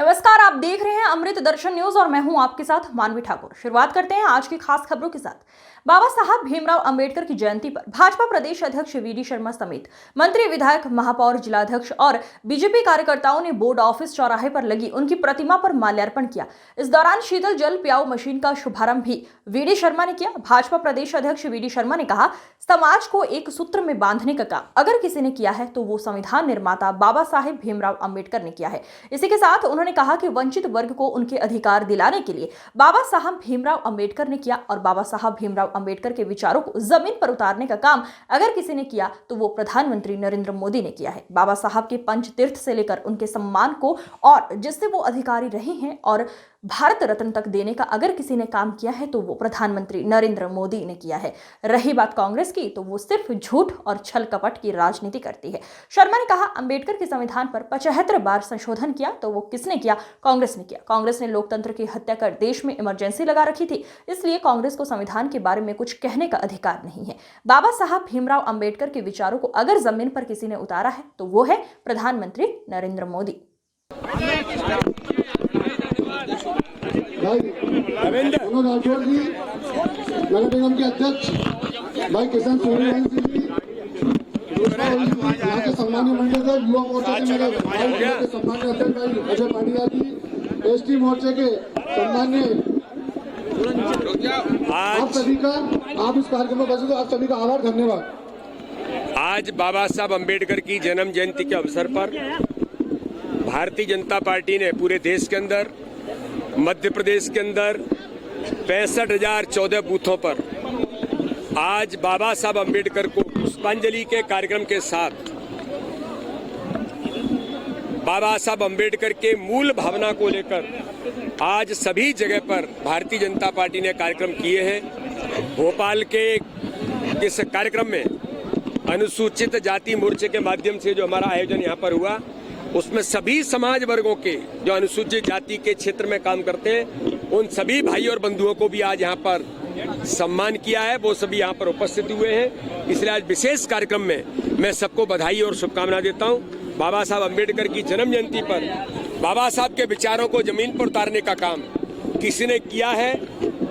नमस्कार, आप देख रहे हैं अमृत दर्शन न्यूज और मैं हूं आपके साथ मानवी ठाकुर। शुरुआत करते हैं आज की खास खबरों के साथ। बाबा साहब भीमराव अंबेडकर की जयंती पर भाजपा प्रदेश अध्यक्ष वीडी शर्मा समेत मंत्री, विधायक, महापौर, जिलाध्यक्ष और बीजेपी कार्यकर्ताओं ने बोर्ड ऑफिस चौराहे पर लगी उनकी प्रतिमा पर माल्यार्पण किया। इस दौरान शीतल जल पियाओ मशीन का शुभारंभ भी वीडी शर्मा ने किया। भाजपा प्रदेश अध्यक्ष वीडी शर्मा ने कहा, समाज को एक सूत्र में बांधने का काम अगर किसी ने किया है तो वो संविधान निर्माता बाबा साहेब भीमराव अंबेडकर ने किया है। इसी के साथ उन्होंने कहा कि वंचित वर्ग को उनके अधिकार दिलाने के लिए बाबा साहब भीमराव अंबेडकर ने किया और बाबा साहब भीमराव अंबेडकर के विचारों को जमीन पर उतारने का काम अगर किसी ने किया तो वो प्रधानमंत्री नरेंद्र मोदी ने किया है। बाबा साहब के पंच तीर्थ से लेकर उनके सम्मान को और जिससे वो अधिकारी रहे हैं और भारत रत्न तक देने का अगर किसी ने काम किया है तो वो प्रधानमंत्री नरेंद्र मोदी ने किया है। रही बात कांग्रेस की, तो वो सिर्फ झूठ और छल कपट की राजनीति करती है। शर्मा ने कहा, अंबेडकर के संविधान पर 75 बार संशोधन किया तो वो किसने किया? कांग्रेस ने किया। कांग्रेस ने लोकतंत्र की हत्या कर देश में इमरजेंसी लगा रखी थी, इसलिए कांग्रेस को संविधान के बारे में कुछ कहने का अधिकार नहीं है। बाबा साहब भीमराव अंबेडकर के विचारों को अगर जमीन पर किसी ने उतारा है तो वो है प्रधानमंत्री नरेंद्र मोदी। भाई मनोज राठौर जी, नगर निगम के अध्यक्ष भाई किशन सूर्यवंशी जी, यहाँ के सम्मानीय मंडल युवा मोर्चा के मेरे भाई के सम्मानीय अध्यक्ष भाई अजय पांड्या जी, एसटी मोर्चे के सम्मानीय आप सभी का, आप इस कार्यक्रम में बचे तो आप सभी का आभार, धन्यवाद। आज बाबा साहब अम्बेडकर की जन्म जयंती के अवसर पर भारतीय जनता पार्टी ने पूरे देश के अंदर, मध्य प्रदेश के अंदर 65,014 बूथों पर आज बाबा साहब अम्बेडकर को पुष्पांजलि के कार्यक्रम के साथ बाबा साहब अम्बेडकर के मूल भावना को लेकर आज सभी जगह पर भारतीय जनता पार्टी ने कार्यक्रम किए हैं। भोपाल के इस कार्यक्रम में अनुसूचित जाति मोर्चे के माध्यम से जो हमारा आयोजन यहाँ पर हुआ, उसमें सभी समाज वर्गों के जो अनुसूचित जाति के क्षेत्र में काम करते हैं उन सभी भाई और बंधुओं को भी आज यहाँ पर सम्मान किया है। वो सभी यहाँ पर उपस्थित हुए हैं, इसलिए आज विशेष कार्यक्रम में मैं सबको बधाई और शुभकामना देता हूँ। बाबा साहब अम्बेडकर की जन्म जयंती पर बाबा साहब के विचारों को जमीन पर उतारने का काम किसी ने किया है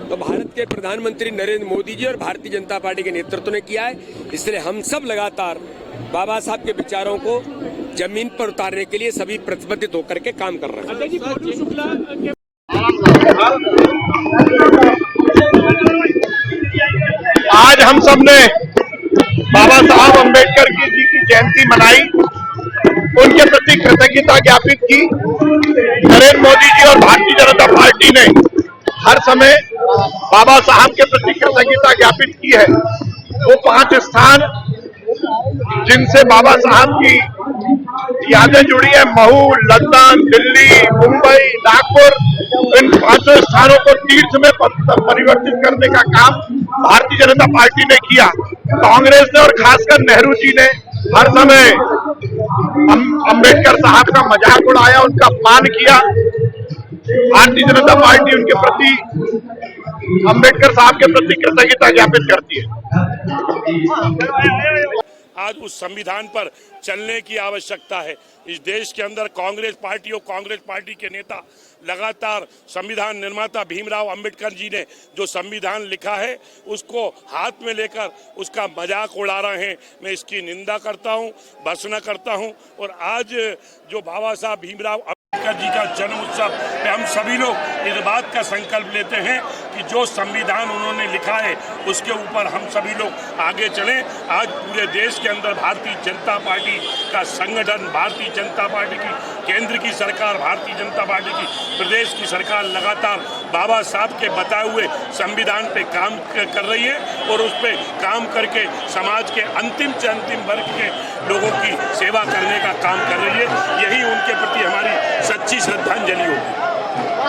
तो भारत के प्रधानमंत्री नरेंद्र मोदी जी और भारतीय जनता पार्टी के नेतृत्व ने किया है। इसलिए हम सब लगातार बाबा साहब के विचारों को जमीन पर उतारने के लिए सभी प्रतिबद्ध होकर के काम कर रहे हैं। आज हम सब ने बाबा साहब अम्बेडकर जी की जयंती मनाई, उनके प्रति कृतज्ञता ज्ञापित की। नरेंद्र मोदी जी और भारतीय जनता पार्टी ने हर समय बाबा साहब के प्रति कृतज्ञता ज्ञापित की है। वो 5 स्थान जिनसे बाबा साहब की यादें जुड़ी है, महू, लंदन, दिल्ली, मुंबई, नागपुर, इन 5 स्थानों को तीर्थ में परिवर्तित करने का काम भारतीय जनता पार्टी ने किया। कांग्रेस ने और खासकर नेहरू जी ने हर समय अंबेडकर साहब का मजाक उड़ाया, उनका अपमान किया। भारतीय जनता पार्टी उनके प्रति, अंबेडकर साहब के प्रति कृतज्ञता ज्ञापित करती है। आज उस संविधान पर चलने की आवश्यकता है। इस देश के अंदर कांग्रेस पार्टी और कांग्रेस पार्टी के नेता लगातार संविधान निर्माता भीमराव अंबेडकर जी ने जो संविधान लिखा है उसको हाथ में लेकर उसका मजाक उड़ा रहे हैं। मैं इसकी निंदा करता हूं, भर्त्सना करता हूं। और आज जो बाबा साहब भीमराव अंबेडकर जी का जन्म उत्सव में हम सभी लोग इस बात का संकल्प लेते हैं कि जो संविधान उन्होंने लिखा है उसके ऊपर हम सभी लोग आगे चलें। आज पूरे देश के अंदर भारतीय जनता पार्टी का संगठन, भारतीय जनता पार्टी की केंद्र की सरकार, भारतीय जनता पार्टी की प्रदेश की सरकार लगातार बाबा साहब के बताए हुए संविधान पे काम कर रही है और उस पर काम करके समाज के अंतिम से अंतिम वर्ग के लोगों की सेवा करने का काम कर रही है। यही उनके प्रति हमारी सच्ची श्रद्धांजलि होगी।